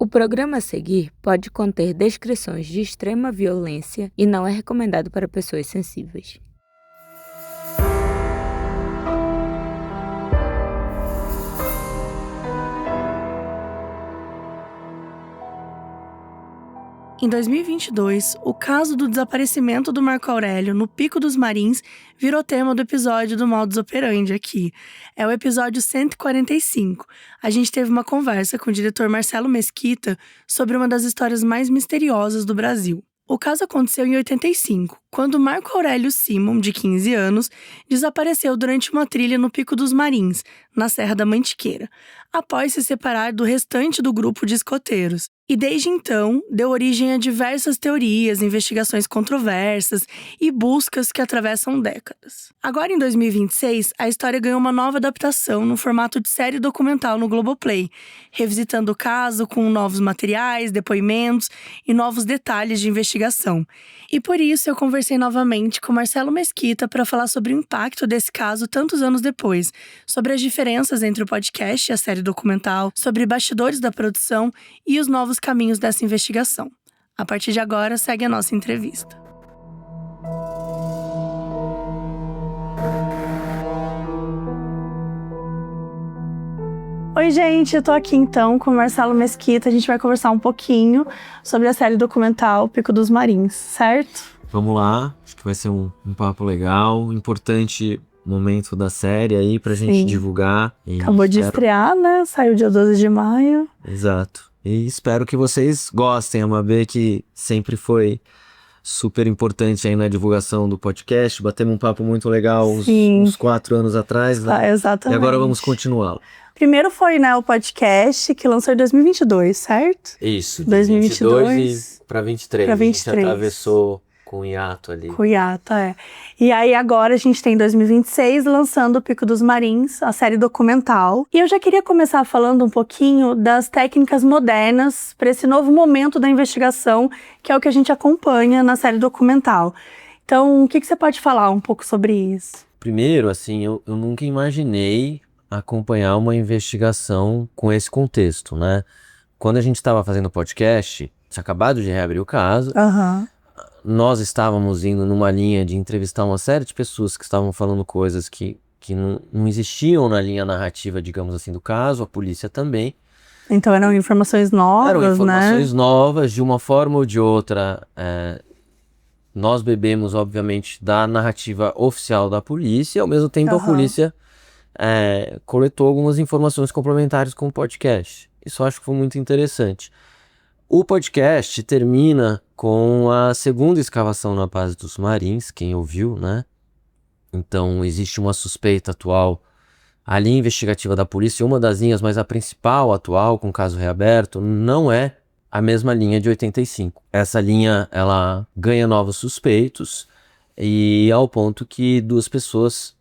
O programa a seguir pode conter descrições de extrema violência e não é recomendado para pessoas sensíveis. Em 2022, o caso do desaparecimento do Marco Aurélio no Pico dos Marins virou tema do episódio do Modus Operandi aqui. É o episódio 145. A gente teve uma conversa com o diretor Marcelo Mesquita sobre uma das histórias mais misteriosas do Brasil. O caso aconteceu em 85, quando Marco Aurélio Simon, de 15 anos, desapareceu durante uma trilha no Pico dos Marins, na Serra da Mantiqueira, após se separar do restante do grupo de escoteiros. E desde então, deu origem a diversas teorias, investigações controversas e buscas que atravessam décadas. Agora, em 2026, a história ganhou uma nova adaptação no formato de série documental no Globoplay, revisitando o caso com novos materiais, depoimentos e novos detalhes de investigação. E por isso eu conversei novamente com Marcelo Mesquita para falar sobre o impacto desse caso tantos anos depois, sobre as diferenças entre o podcast e a série documental, sobre bastidores da produção e os novos caminhos dessa investigação. A partir de agora, segue a nossa entrevista. Oi, gente, eu tô aqui então com o Marcelo Mesquita. A gente vai conversar um pouquinho sobre a série documental Pico dos Marins, certo? Vamos lá, acho que vai ser um papo legal, importante momento da série aí pra gente divulgar. Acabou de estrear, né? Saiu dia 12 de maio. Exato. E espero que vocês gostem. A Mabê que sempre foi super importante aí na divulgação do podcast. Batemos um papo muito legal uns 4 anos atrás, né? Exatamente. E agora vamos continuá-lo. Primeiro foi, né, o podcast que lançou em 2022, certo? Isso, de 2022 e para 23. Para 23. A gente atravessou com o hiato ali. Com o hiato, é. E aí agora a gente tem 2026 lançando o Pico dos Marins, a série documental. E eu já queria começar falando um pouquinho das técnicas modernas para esse novo momento da investigação, que é o que a gente acompanha na série documental. Então, o que você pode falar um pouco sobre isso? Primeiro, assim, eu nunca imaginei acompanhar uma investigação com esse contexto, né? Quando a gente estava fazendo o podcast, tinha acabado de reabrir o caso, nós estávamos indo numa linha de entrevistar uma série de pessoas que estavam falando coisas que não existiam na linha narrativa, digamos assim, do caso, a polícia também. Então eram informações novas, Eram informações novas, de uma forma ou de outra. Nós bebemos, obviamente, da narrativa oficial da polícia, e ao mesmo tempo a polícia coletou algumas informações complementares com o podcast. Isso eu acho que foi muito interessante. O podcast termina com a segunda escavação na base dos Marins, quem ouviu, né? Então existe uma suspeita atual, a linha investigativa da polícia, uma das linhas, mas a principal atual, com o caso reaberto, não é a mesma linha de 85. Essa linha, ela ganha novos suspeitos, e ao ponto que 2 pessoas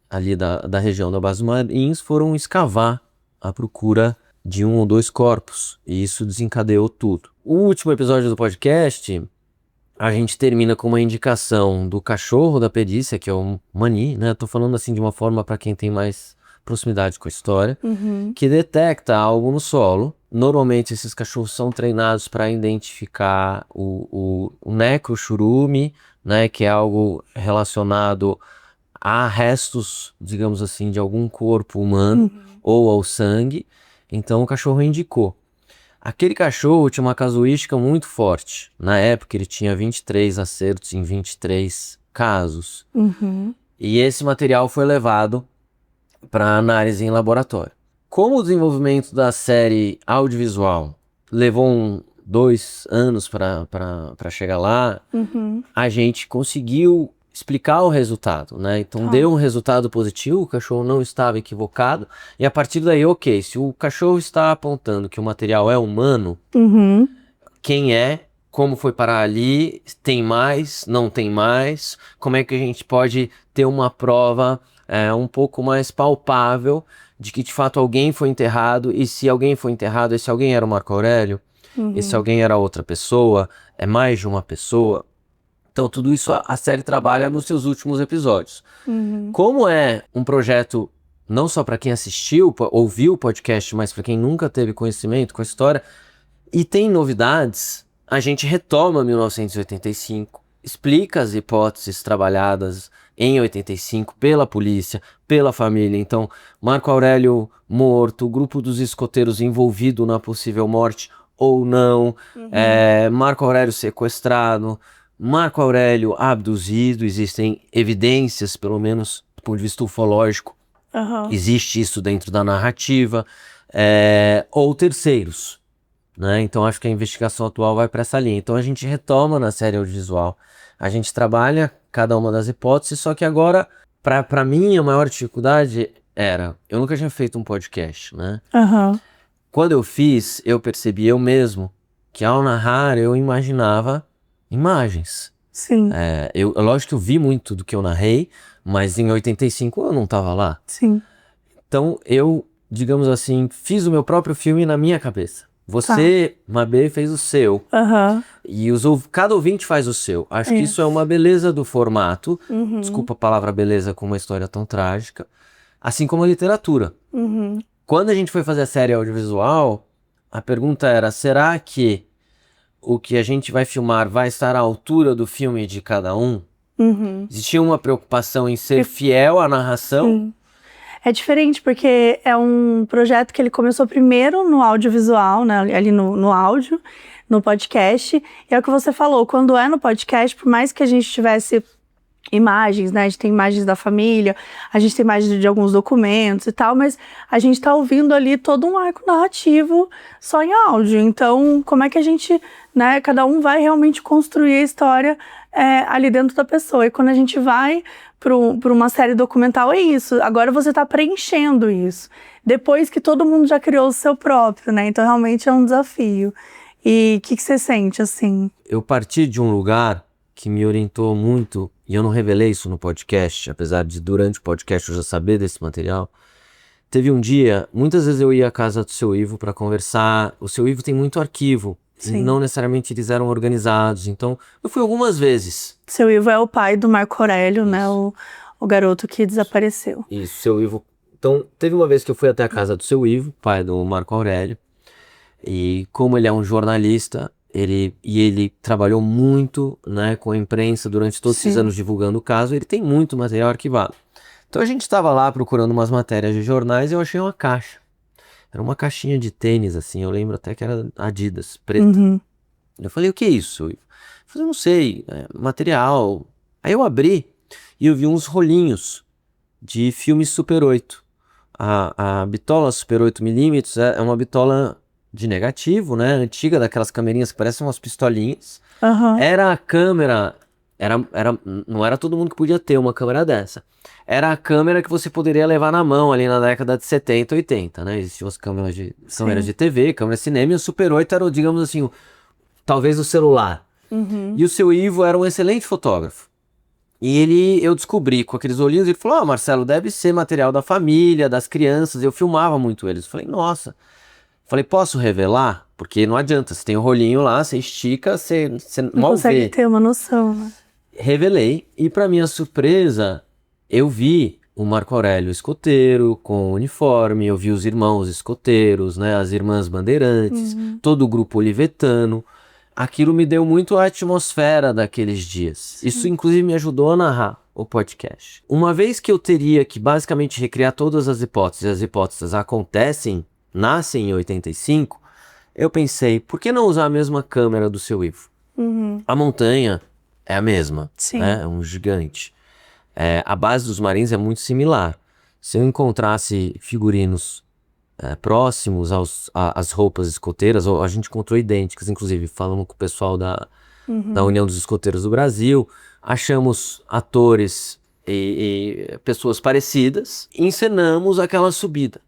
ali da região da base dos Marins foram escavar à procura de 1 ou 2 corpos, e isso desencadeou tudo. O último episódio do podcast, a gente termina com uma indicação do cachorro da perícia, que é o Mani, né? Tô falando assim de uma forma para quem tem mais proximidade com a história, que detecta algo no solo. Normalmente esses cachorros são treinados para identificar o necrochurume, né? Que é algo relacionado a restos, digamos assim, de algum corpo humano ou ao sangue. Então o cachorro indicou. Aquele cachorro tinha uma casuística muito forte. Na época ele tinha 23 acertos em 23 casos. E esse material foi levado para análise em laboratório. Como o desenvolvimento da série audiovisual levou 2 anos para chegar lá, a gente conseguiu explicar o resultado, né? Então deu um resultado positivo, o cachorro não estava equivocado, e a partir daí, ok, se o cachorro está apontando que o material é humano, quem é, como foi parar ali, tem mais, não tem mais, como é que a gente pode ter uma prova um pouco mais palpável de que de fato alguém foi enterrado, e se alguém foi enterrado, esse alguém era o Marco Aurélio, esse alguém era outra pessoa, é mais de uma pessoa. Então tudo isso a série trabalha nos seus últimos episódios. Como é um projeto não só para quem assistiu, ouviu o podcast, mas para quem nunca teve conhecimento com a história, E tem novidades, a gente retoma 1985, explica as hipóteses trabalhadas em 85 pela polícia, pela família. Então, Marco Aurélio morto, o grupo dos escoteiros envolvido na possível morte ou não, Marco Aurélio sequestrado, Marco Aurélio abduzido, existem evidências, pelo menos do ponto de vista ufológico, existe isso dentro da narrativa, ou terceiros, né? Então acho que a investigação atual vai para essa linha. Então a gente retoma na série audiovisual, a gente trabalha cada uma das hipóteses, só que agora, para mim, a maior dificuldade era, eu nunca tinha feito um podcast, né? Quando eu fiz, eu percebi eu mesmo que ao narrar eu imaginava imagens. Sim. Lógico que eu vi muito do que eu narrei, mas em 85 eu não estava lá. Sim. Então eu, digamos assim, fiz o meu próprio filme na minha cabeça. Você, Mabê, fez o seu. E cada ouvinte faz o seu. Acho que isso é uma beleza do formato. Desculpa a palavra beleza com uma história tão trágica. Assim como a literatura. Quando a gente foi fazer a série audiovisual, a pergunta era, será que o que a gente vai filmar vai estar à altura do filme de cada um? Existia uma preocupação em ser fiel à narração? Sim. É diferente porque é um projeto que ele começou primeiro no audiovisual, né, ali no áudio, no podcast. E é o que você falou, quando é no podcast, por mais que a gente tivesse imagens, né, a gente tem imagens da família, a gente tem imagens de alguns documentos e tal, mas a gente tá ouvindo ali todo um arco narrativo só em áudio. Então, como é que a gente, né, cada um vai realmente construir a história ali dentro da pessoa? E quando a gente vai para uma série documental, é isso. Agora você está preenchendo isso. Depois que todo mundo já criou o seu próprio, né? Então, realmente é um desafio. E o que você sente, assim? Eu parti de um lugar que me orientou muito, e eu não revelei isso no podcast, apesar de durante o podcast eu já saber desse material. Teve um dia, muitas vezes eu ia à casa do Seu Ivo para conversar. O Seu Ivo tem muito arquivo. Sim. Não necessariamente eles eram organizados, então eu fui algumas vezes. Seu Ivo é o pai do Marco Aurélio, né? O garoto que desapareceu. Isso, Seu Ivo. Então, teve uma vez que eu fui até a casa do Seu Ivo, pai do Marco Aurélio, e como ele é um jornalista, ele trabalhou muito, né, com a imprensa durante todos esses anos divulgando o caso, ele tem muito material arquivado. Então a gente estava lá procurando umas matérias de jornais e eu achei uma caixa. Era uma caixinha de tênis, assim, eu lembro até que era Adidas, preta. Eu falei, o que é isso? Eu falei, não sei, material. Aí eu abri e eu vi uns rolinhos de filme Super 8. A bitola Super 8mm é uma bitola de negativo, né? Antiga, daquelas camerinhas que parecem umas pistolinhas. Era a câmera, não era todo mundo que podia ter uma câmera dessa. Era a câmera que você poderia levar na mão ali na década de 70, 80, né? Existiam as câmeras de TV, câmera de cinema, e o Super 8 era, digamos assim, talvez o celular. E o Seu Ivo era um excelente fotógrafo. E eu descobri com aqueles olhinhos, ele falou, Marcelo, deve ser material da família, das crianças. Eu filmava muito eles. Eu falei, nossa. Falei, posso revelar? Porque não adianta, você tem um rolinho lá, você estica, você não mal consegue vê. ter uma noção, né? Revelei, e para minha surpresa, eu vi o Marco Aurélio escoteiro, com uniforme, eu vi os irmãos escoteiros, né, as irmãs bandeirantes, todo o grupo olivetano. Aquilo me deu muito a atmosfera daqueles dias. Isso, inclusive, me ajudou a narrar o podcast. Uma vez que eu teria que basicamente recriar todas as hipóteses nascem em 85, eu pensei, por que não usar a mesma câmera do Seu Ivo? A montanha é a mesma, né? É um gigante. A base dos Marins é muito similar. Se eu encontrasse figurinos próximos às roupas escoteiras, a gente encontrou idênticas, inclusive falando com o pessoal da União dos Escoteiros do Brasil, achamos atores e pessoas parecidas, encenamos aquela subida.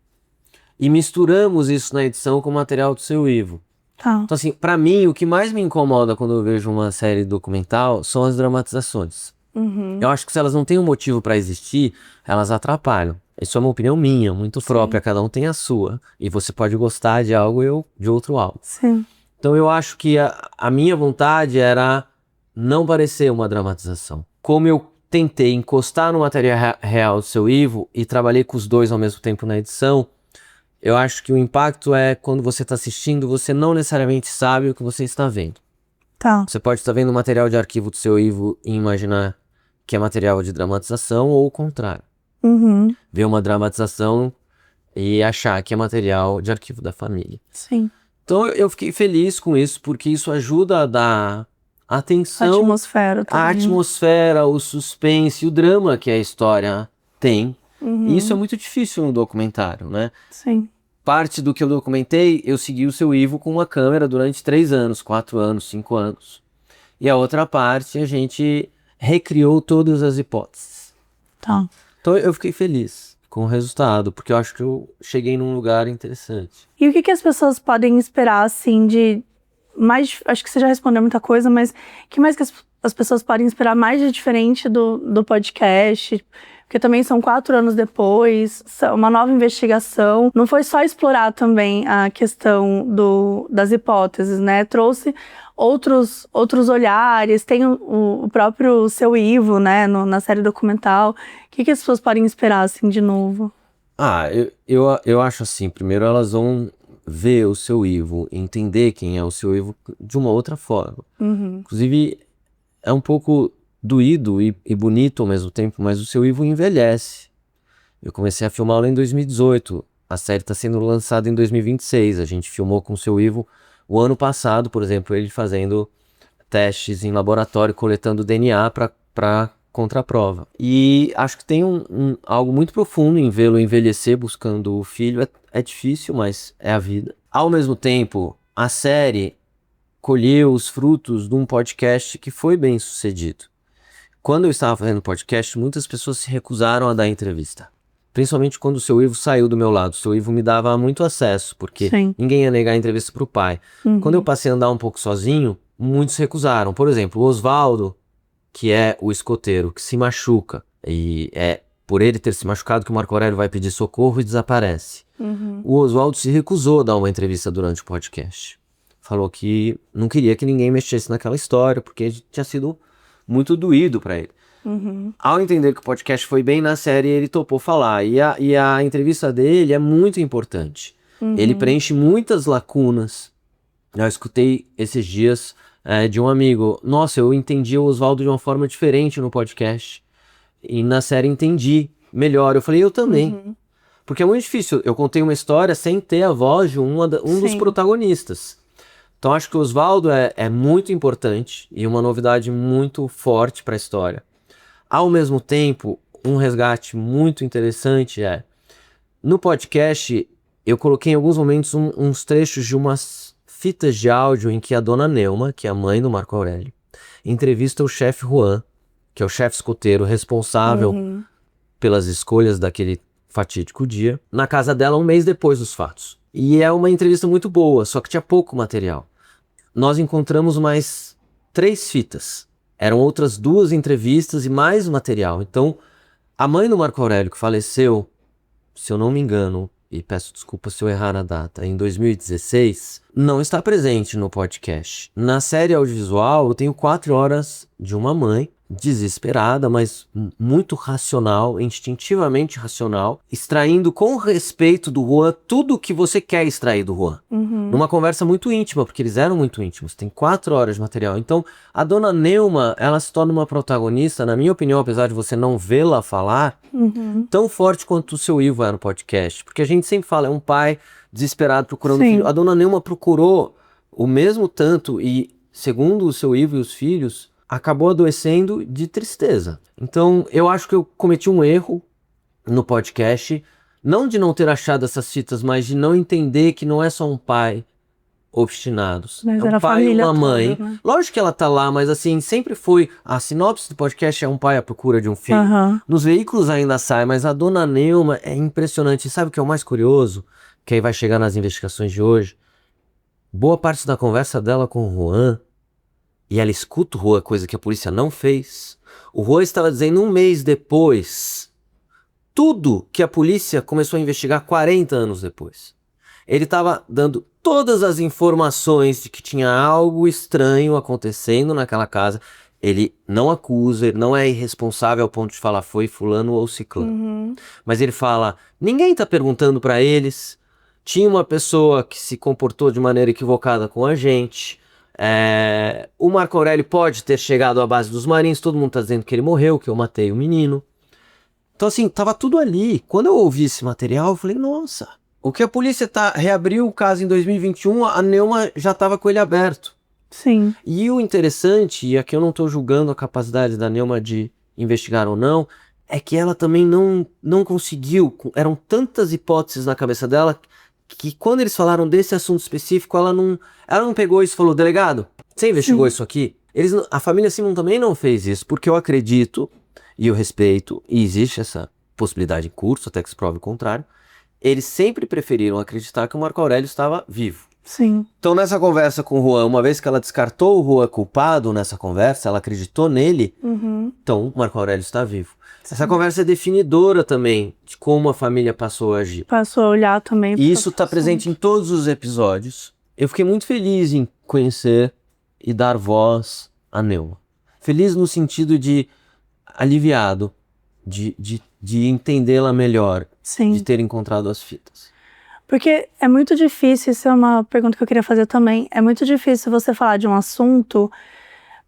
E misturamos isso na edição com o material do Seu Ivo. Então, assim, pra mim, o que mais me incomoda quando eu vejo uma série documental são as dramatizações. Eu acho que se elas não têm um motivo pra existir, elas atrapalham. Isso é uma opinião minha, muito própria, cada um tem a sua. E você pode gostar de algo e eu de outro algo. Então eu acho que a minha vontade era não parecer uma dramatização. Como eu tentei encostar no material real do Seu Ivo e trabalhei com os dois ao mesmo tempo na edição, Eu acho que o impacto é quando você está assistindo, você não necessariamente sabe o que você está vendo. Tá. Você pode estar vendo material de arquivo do seu Ivo e imaginar que é material de dramatização ou o contrário. Uhum. Ver uma dramatização e achar que é material de arquivo da família. Sim. Então eu fiquei feliz com isso, porque isso ajuda a dar atenção Atmosfera também. à atmosfera, o suspense, o drama que a história tem. Uhum. E isso é muito difícil no documentário, né? Sim. Parte do que eu documentei, eu segui o seu Ivo com uma câmera durante 3 anos, 4 anos, 5 anos. E a outra parte, a gente recriou todas as hipóteses. Tá. Então eu fiquei feliz com o resultado, porque eu acho que eu cheguei num lugar interessante. E o que as pessoas podem esperar, assim, de mais... Acho que você já respondeu muita coisa, mas que mais que as pessoas podem esperar mais de diferente do podcast? Porque também são 4 anos depois, uma nova investigação. Não foi só explorar também a questão das hipóteses, né? Trouxe outros olhares, tem o próprio seu Ivo, né? Na série documental. O que as pessoas podem esperar, assim, de novo? Eu acho assim, primeiro elas vão ver o seu Ivo, entender quem é o seu Ivo de uma outra forma. Uhum. Inclusive, é um pouco doído e bonito ao mesmo tempo, mas o seu Ivo envelhece. Eu comecei a filmá-lo em 2018, a série está sendo lançada em 2026, a gente filmou com o seu Ivo o ano passado, por exemplo, ele fazendo testes em laboratório, coletando DNA para contraprova. E acho que tem algo muito profundo em vê-lo envelhecer buscando o filho, é difícil, mas é a vida. Ao mesmo tempo, a série colheu os frutos de um podcast que foi bem sucedido. Quando eu estava fazendo podcast, muitas pessoas se recusaram a dar entrevista. Principalmente quando o seu Ivo saiu do meu lado. O seu Ivo me dava muito acesso, porque Sim. ninguém ia negar a entrevista para o pai. Uhum. Quando eu passei a andar um pouco sozinho, muitos recusaram. Por exemplo, o Oswaldo, que é o escoteiro, que se machuca. E é por ele ter se machucado que o Marco Aurélio vai pedir socorro e desaparece. Uhum. O Oswaldo se recusou a dar uma entrevista durante o podcast. Falou que não queria que ninguém mexesse naquela história, porque tinha sido muito doído para ele. Uhum. Ao entender que o podcast foi bem na série, ele topou falar. E a entrevista dele é muito importante. Uhum. Ele preenche muitas lacunas. Eu escutei esses dias de um amigo. Nossa, eu entendi o Oswaldo de uma forma diferente no podcast. E na série entendi melhor. Eu falei, eu também. Uhum. Porque é muito difícil. Eu contei uma história sem ter a voz de um dos Sim. protagonistas. Então acho que o Oswaldo é muito importante e uma novidade muito forte para a história. Ao mesmo tempo, um resgate muito interessante no podcast, eu coloquei em alguns momentos uns trechos de umas fitas de áudio em que a dona Neuma, que é a mãe do Marco Aurélio, entrevista o chefe Juan, que é o chefe escoteiro responsável pelas escolhas daquele fatídico dia, na casa dela um mês depois dos fatos. E é uma entrevista muito boa, só que tinha pouco material. Nós encontramos mais 3 fitas. Eram outras 2 entrevistas e mais material. Então, a mãe do Marco Aurélio, que faleceu, se eu não me engano, e peço desculpa se eu errar a data, em 2016, não está presente no podcast. Na série audiovisual, eu tenho 4 horas de uma mãe, desesperada, mas muito racional, instintivamente racional, extraindo com respeito do Juan tudo o que você quer extrair do Juan. Numa conversa muito íntima, porque eles eram muito íntimos, tem 4 horas de material. Então, a dona Neuma, ela se torna uma protagonista, na minha opinião, apesar de você não vê-la falar, tão forte quanto o seu Ivo é no podcast. Porque a gente sempre fala, é um pai desesperado procurando filho. A dona Neuma procurou o mesmo tanto e, segundo o seu Ivo e os filhos, acabou adoecendo de tristeza. Então, eu acho que eu cometi um erro no podcast, não de não ter achado essas fitas, mas de não entender que não é só um pai obstinado. Mas é era um pai e uma toda, mãe. né? Lógico que ela tá lá, mas assim, sempre foi... A sinopse do podcast é um pai à procura de um filho. Nos veículos ainda sai, mas a dona Neuma é impressionante. E sabe o que é o mais curioso? Que aí vai chegar nas investigações de hoje. Boa parte da conversa dela com o Juan, e ela escuta o Juan, coisa que a polícia não fez. O Juan estava dizendo um mês depois tudo que a polícia começou a investigar 40 anos depois. Ele estava dando todas as informações de que tinha algo estranho acontecendo naquela casa. Ele não acusa, ele não é irresponsável ao ponto de falar foi fulano ou ciclano. Mas ele fala, ninguém está perguntando para eles tinha uma pessoa que se comportou de maneira equivocada com a gente. O Marco Aurélio pode ter chegado à base dos Marins, todo mundo tá dizendo que ele morreu, que eu matei o menino. Então assim, tava tudo ali. Quando eu ouvi esse material, eu falei, nossa, o que a polícia reabriu o caso em 2021, a Neuma já tava com ele aberto. Sim. E o interessante, e aqui eu não tô julgando a capacidade da Neuma de investigar ou não, é que ela também não conseguiu, eram tantas hipóteses na cabeça dela, que quando eles falaram desse assunto específico, ela não pegou isso e falou, delegado, você investigou isso aqui? A família Simon também não fez isso, porque eu acredito, e eu respeito, e existe essa possibilidade em curso, até que se prove o contrário, eles sempre preferiram acreditar que o Marco Aurélio estava vivo. Sim. Então nessa conversa com o Juan, uma vez que ela descartou o Juan culpado nessa conversa, ela acreditou nele, então o Marco Aurélio está vivo. Essa conversa é definidora também de como a família passou a agir. Passou a olhar também. E isso está presente em todos os episódios. Eu fiquei muito feliz em conhecer e dar voz a Neuma. Feliz no sentido de aliviado, de entendê-la melhor, Sim. de ter encontrado as fitas. Porque é muito difícil, isso é uma pergunta que eu queria fazer também, é muito difícil você falar de um assunto,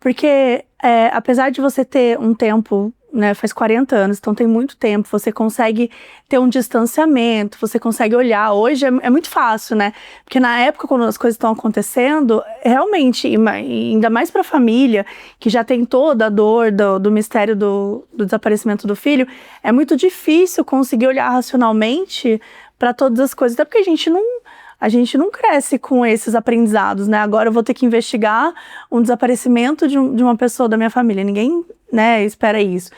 porque apesar de você ter um tempo, né, faz 40 anos, então tem muito tempo, você consegue ter um distanciamento, você consegue olhar, hoje é muito fácil, né, porque na época quando as coisas estão acontecendo, realmente, e ainda mais para a família, que já tem toda a dor do mistério do desaparecimento do filho, é muito difícil conseguir olhar racionalmente para todas as coisas, até porque a gente não cresce com esses aprendizados, né? Agora eu vou ter que investigar um desaparecimento de uma pessoa da minha família. Ninguém, né, espera isso.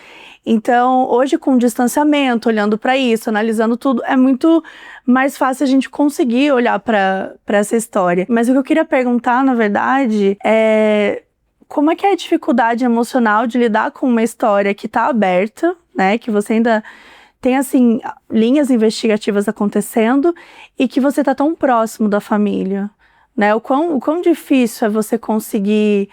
Então, hoje com distanciamento, olhando para isso, analisando tudo, é muito mais fácil a gente conseguir olhar para essa história. Mas o que eu queria perguntar, na verdade, é como é que é a dificuldade emocional de lidar com uma história que está aberta, né? Que você ainda tem, assim, linhas investigativas acontecendo e que você tá tão próximo da família, né? O quão difícil é você conseguir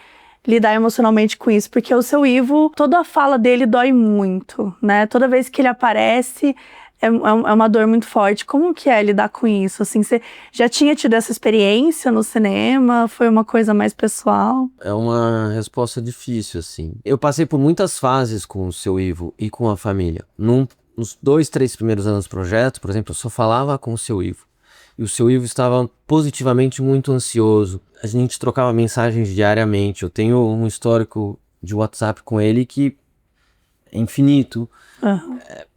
lidar emocionalmente com isso, porque o seu Ivo, toda a fala dele dói muito, né? Toda vez que ele aparece, é uma dor muito forte. Como que é lidar com isso? Assim, você já tinha tido essa experiência no cinema? Foi uma coisa mais pessoal? É uma resposta difícil, assim. Eu passei por muitas fases com o seu Ivo e com a família. Nos 2, 3 primeiros anos do projeto, por exemplo, eu só falava com o seu Ivo. E o seu Ivo estava positivamente muito ansioso. A gente trocava mensagens diariamente. Eu tenho um histórico de WhatsApp com ele que é infinito.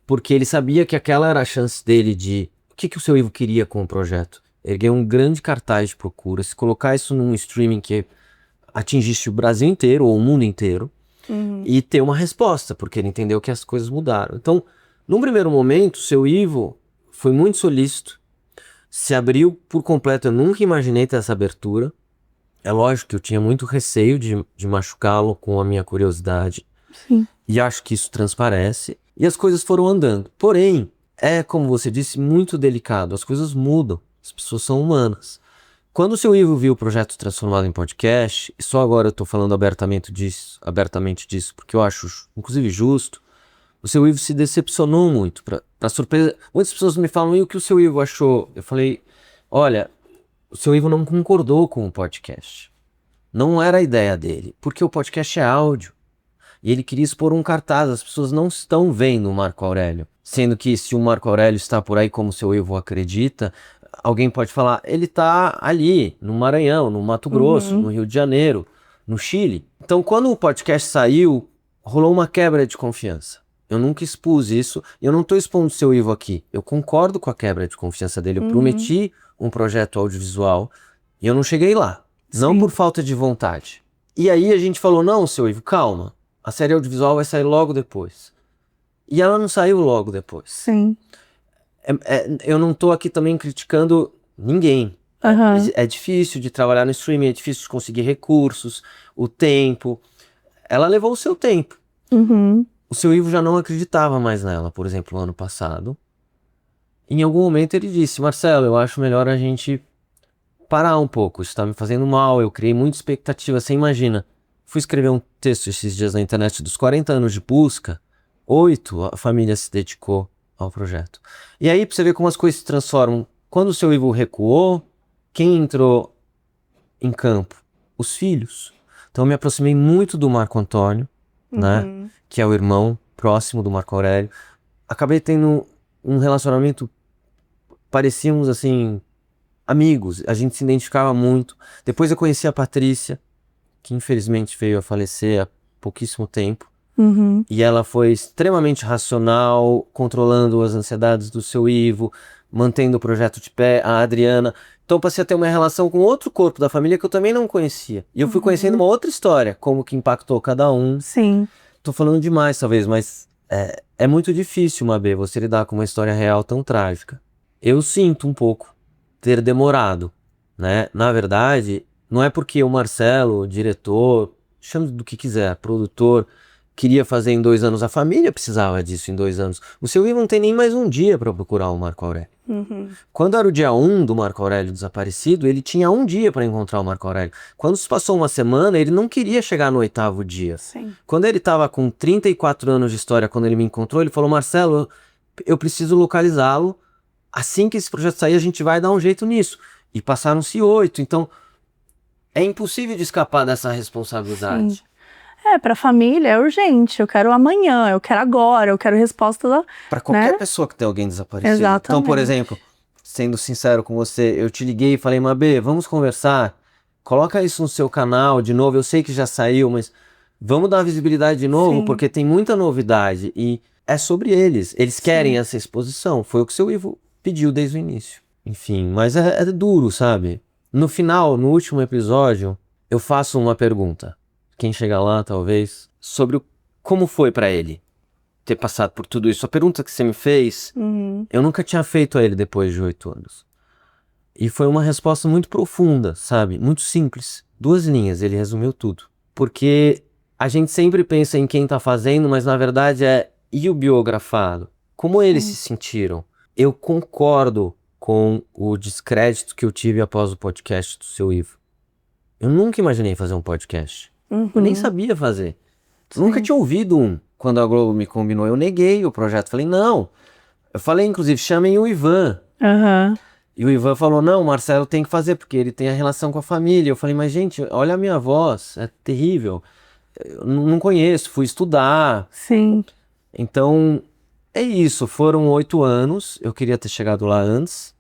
Porque ele sabia que aquela era a chance dele de... O que o seu Ivo queria com o projeto? Erguer um grande cartaz de procura, se colocar isso num streaming que atingisse o Brasil inteiro ou o mundo inteiro e ter uma resposta, porque ele entendeu que as coisas mudaram. Então, num primeiro momento, o seu Ivo foi muito solícito, se abriu por completo. Eu nunca imaginei ter essa abertura. É lógico que eu tinha muito receio de machucá-lo com a minha curiosidade. Sim. E acho que isso transparece. E as coisas foram andando. Porém, como você disse, muito delicado. As coisas mudam. As pessoas são humanas. Quando o seu Ivo viu o projeto transformado em podcast, e só agora eu tô falando abertamente disso, porque eu acho, inclusive, justo, o seu Ivo se decepcionou muito, pra surpresa. Muitas pessoas me falam, e o que o seu Ivo achou? Eu falei, olha, o seu Ivo não concordou com o podcast. Não era a ideia dele, porque o podcast é áudio. E ele queria expor um cartaz, as pessoas não estão vendo o Marco Aurélio. Sendo que se o Marco Aurélio está por aí como o seu Ivo acredita, alguém pode falar, ele está ali, no Maranhão, no Mato Grosso, no Rio de Janeiro, no Chile. Então quando o podcast saiu, rolou uma quebra de confiança. Eu nunca expus isso, e eu não estou expondo o seu Ivo aqui. Eu concordo com a quebra de confiança dele. Eu prometi um projeto audiovisual e eu não cheguei lá. Sim. Não por falta de vontade. E aí a gente falou, não, seu Ivo, calma. A série audiovisual vai sair logo depois. E ela não saiu logo depois. Sim. Eu não estou aqui também criticando ninguém. É difícil de trabalhar no streaming, é difícil de conseguir recursos, o tempo. Ela levou o seu tempo. O seu Ivo já não acreditava mais nela, por exemplo, no ano passado. Em algum momento ele disse, Marcelo, eu acho melhor a gente parar um pouco, isso está me fazendo mal, eu criei muita expectativa, você imagina. Fui escrever um texto esses dias na internet dos 40 anos de busca, 8 a família se dedicou ao projeto. E aí, pra você ver como as coisas se transformam, Quando o seu Ivo recuou, quem entrou em campo? Os filhos. Então eu me aproximei muito do Marco Antônio, né? Que é o irmão próximo do Marco Aurélio. Acabei tendo um relacionamento, parecíamos assim, amigos, a gente se identificava muito. Depois eu conheci a Patrícia, que infelizmente veio a falecer há pouquíssimo tempo. E ela foi extremamente racional, controlando as ansiedades do seu Ivo, mantendo o projeto de pé, a Adriana. Então passei a ter uma relação com outro corpo da família que eu também não conhecia. E eu fui conhecendo uma outra história, como que impactou cada um. Sim. Tô falando demais, talvez, mas é muito difícil, Mabê, você lidar com uma história real tão trágica. Eu sinto um pouco ter demorado, né? Na verdade, não é porque o Marcelo, o diretor, chame do que quiser, produtor, queria fazer em 2 anos, a família precisava disso em 2 anos. O seu Ivo não tem nem mais um dia para procurar o Marco Aurélio. Quando era o dia 1 do Marco Aurélio desaparecido, ele tinha 1 dia para encontrar o Marco Aurélio. Quando se passou uma semana, ele não queria chegar no 8º dia. Sim. Quando ele estava com 34 anos de história, quando ele me encontrou, ele falou: Marcelo, eu preciso localizá-lo. Assim que esse projeto sair, a gente vai dar um jeito nisso. E passaram-se 8. Então, é impossível de escapar dessa responsabilidade. Sim. Pra família é urgente, eu quero amanhã, eu quero agora, eu quero resposta da... Para qualquer pessoa que tem alguém desaparecido. Exatamente. Então, por exemplo, sendo sincero com você, eu te liguei e falei: Mabê, vamos conversar, coloca isso no seu canal de novo, eu sei que já saiu, mas vamos dar visibilidade de novo, porque tem muita novidade e é sobre eles querem essa exposição, foi o que o seu Ivo pediu desde o início. Enfim, mas é duro, sabe? No final, no último episódio, eu faço uma pergunta. Quem chega lá, talvez, sobre como foi pra ele ter passado por tudo isso. A pergunta que você me fez, eu nunca tinha feito a ele depois de 8 anos. E foi uma resposta muito profunda, sabe? Muito simples. 2 linhas, ele resumiu tudo. Porque a gente sempre pensa em quem tá fazendo, mas na verdade e o biografado? Como eles se sentiram? Eu concordo com o descrédito que eu tive após o podcast do seu Ivo. Eu nunca imaginei fazer um podcast. Eu nem sabia fazer. Nunca tinha ouvido um. Quando a Globo me combinou, eu neguei o projeto. Falei, não. Eu falei, inclusive, chamem o Ivan. E o Ivan falou, não, o Marcelo tem que fazer, porque ele tem a relação com a família. Eu falei, mas gente, olha a minha voz, é terrível. Eu não conheço, fui estudar. Sim. Então, é isso. Foram 8 anos. Eu queria ter chegado lá antes.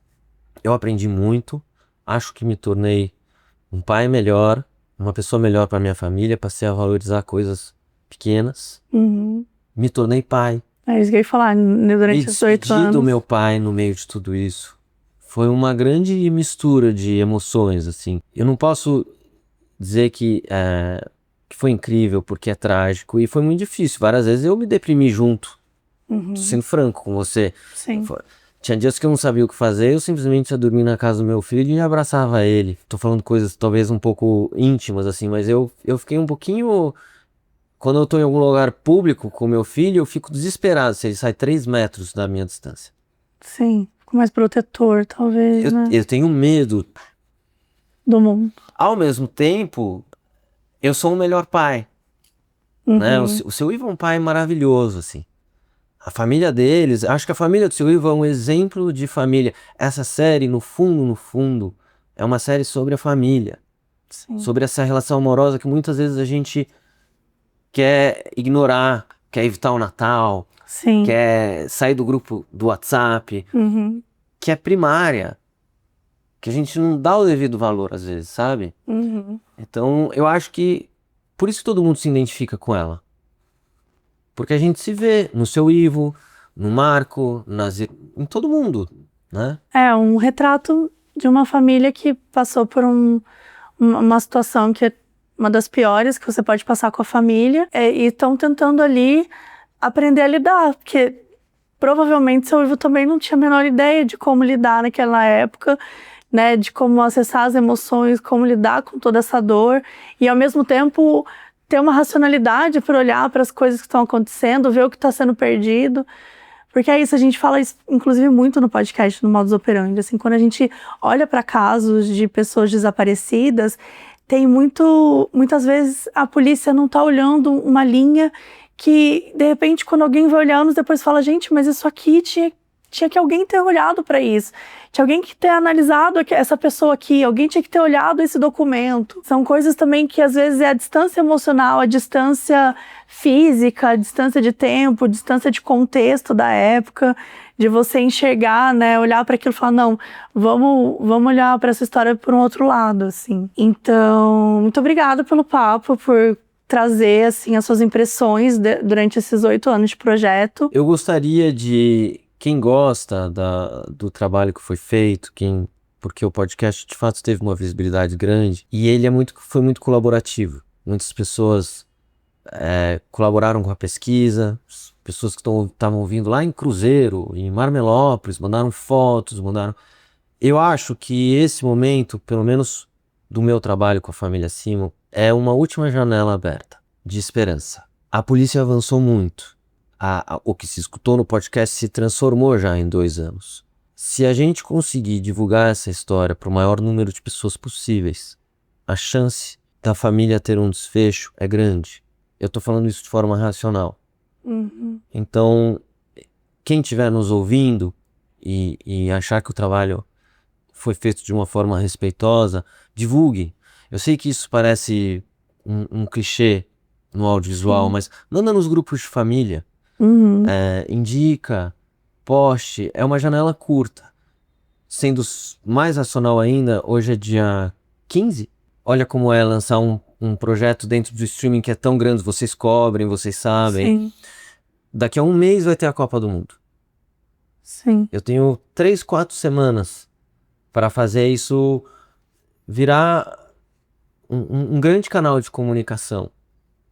Eu aprendi muito. Acho que me tornei um pai melhor, uma pessoa melhor para minha família, passei a valorizar coisas pequenas. Me tornei pai. É isso que eu ia falar, durante esses 8 anos. Do meu pai no meio de tudo isso. Foi uma grande mistura de emoções, assim. Eu não posso dizer que foi incrível, porque é trágico, e foi muito difícil. Várias vezes eu me deprimi junto. Tô sendo franco com você. Sim. Tinha dias que eu não sabia o que fazer, eu simplesmente ia dormir na casa do meu filho e abraçava ele. Tô falando coisas talvez um pouco íntimas, assim, mas eu fiquei um pouquinho... Quando eu tô em algum lugar público com meu filho, eu fico desesperado se ele sai 3 metros da minha distância. Sim, fico mais protetor, talvez, né? Eu tenho medo. Do mundo. Ao mesmo tempo, eu sou um melhor pai. Né? O seu Ivo é um pai maravilhoso, assim. A família deles, acho que a família do seu Ivo é um exemplo de família. Essa série, no fundo, é uma série sobre a família. Sim. Sobre essa relação amorosa que muitas vezes a gente quer ignorar, quer evitar o Natal, Sim. quer sair do grupo do WhatsApp, que é primária, que a gente não dá o devido valor às vezes, sabe? Então eu acho que por isso todo mundo se identifica com ela. Porque a gente se vê no seu Ivo, no Marco, em todo mundo, né? É um retrato de uma família que passou por uma situação que é uma das piores que você pode passar com a família, e estão tentando ali aprender a lidar, porque provavelmente seu Ivo também não tinha a menor ideia de como lidar naquela época, né, de como acessar as emoções, como lidar com toda essa dor, e ao mesmo tempo ter uma racionalidade para olhar para as coisas que estão acontecendo, ver o que está sendo perdido. Porque é isso, a gente fala isso, inclusive, muito no podcast, no Modus Operandi. Assim, quando a gente olha para casos de pessoas desaparecidas, tem muitas vezes a polícia não está olhando uma linha que, de repente, quando alguém vai olhar anos depois fala, gente, mas isso aqui tinha que alguém ter olhado para isso. Tinha alguém que ter analisado essa pessoa aqui, alguém tinha que ter olhado esse documento. São coisas também que às vezes é a distância emocional, a distância física, a distância de tempo, a distância de contexto da época, de você enxergar, né, olhar para aquilo e falar, não, vamos olhar para essa história por um outro lado, assim. Então, muito obrigada pelo papo, por trazer, assim, as suas impressões durante esses 8 anos de projeto. Eu gostaria de... Quem gosta do trabalho que foi feito, porque o podcast de fato teve uma visibilidade grande e ele foi muito colaborativo. Muitas pessoas colaboraram com a pesquisa, pessoas que estavam vindo lá em Cruzeiro, em Marmelópolis, mandaram fotos, Eu acho que esse momento, pelo menos do meu trabalho com a família Simon, é uma última janela aberta de esperança. A polícia avançou muito. O que se escutou no podcast se transformou já em 2 anos. Se a gente conseguir divulgar essa história para o maior número de pessoas possíveis, a chance da família ter um desfecho é grande. Eu estou falando isso de forma racional. Uhum. Então, quem estiver nos ouvindo e achar que o trabalho foi feito de uma forma respeitosa, divulgue. Eu sei que isso parece um clichê no audiovisual, mas manda nos grupos de família. Uhum. Indica, poste, é uma janela curta. Sendo mais racional ainda, hoje é dia 15. Olha como é lançar um projeto dentro do streaming que é tão grande, vocês cobrem, vocês sabem. Sim. Daqui a 1 mês vai ter a Copa do Mundo. Sim. Eu tenho 3, 4 semanas para fazer isso virar um grande canal de comunicação.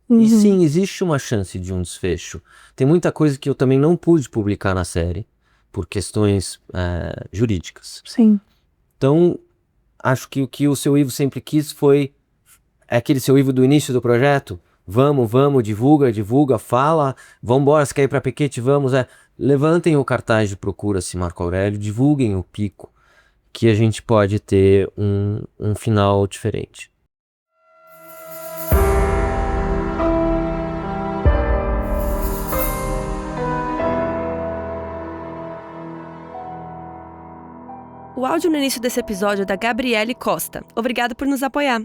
Uhum. E sim, existe uma chance de um desfecho. Tem muita coisa que eu também não pude publicar na série, por questões jurídicas. Sim. Então, acho que o que o Seu Ivo sempre quis foi aquele Seu Ivo do início do projeto. Vamos, divulga, fala, vambora, se quer ir pra piquete, vamos. Levantem o cartaz de Procura-se Marco Aurélio, divulguem o Pico, que a gente pode ter um final diferente. O áudio no início desse episódio é da Gabriele Costa. Obrigada por nos apoiar.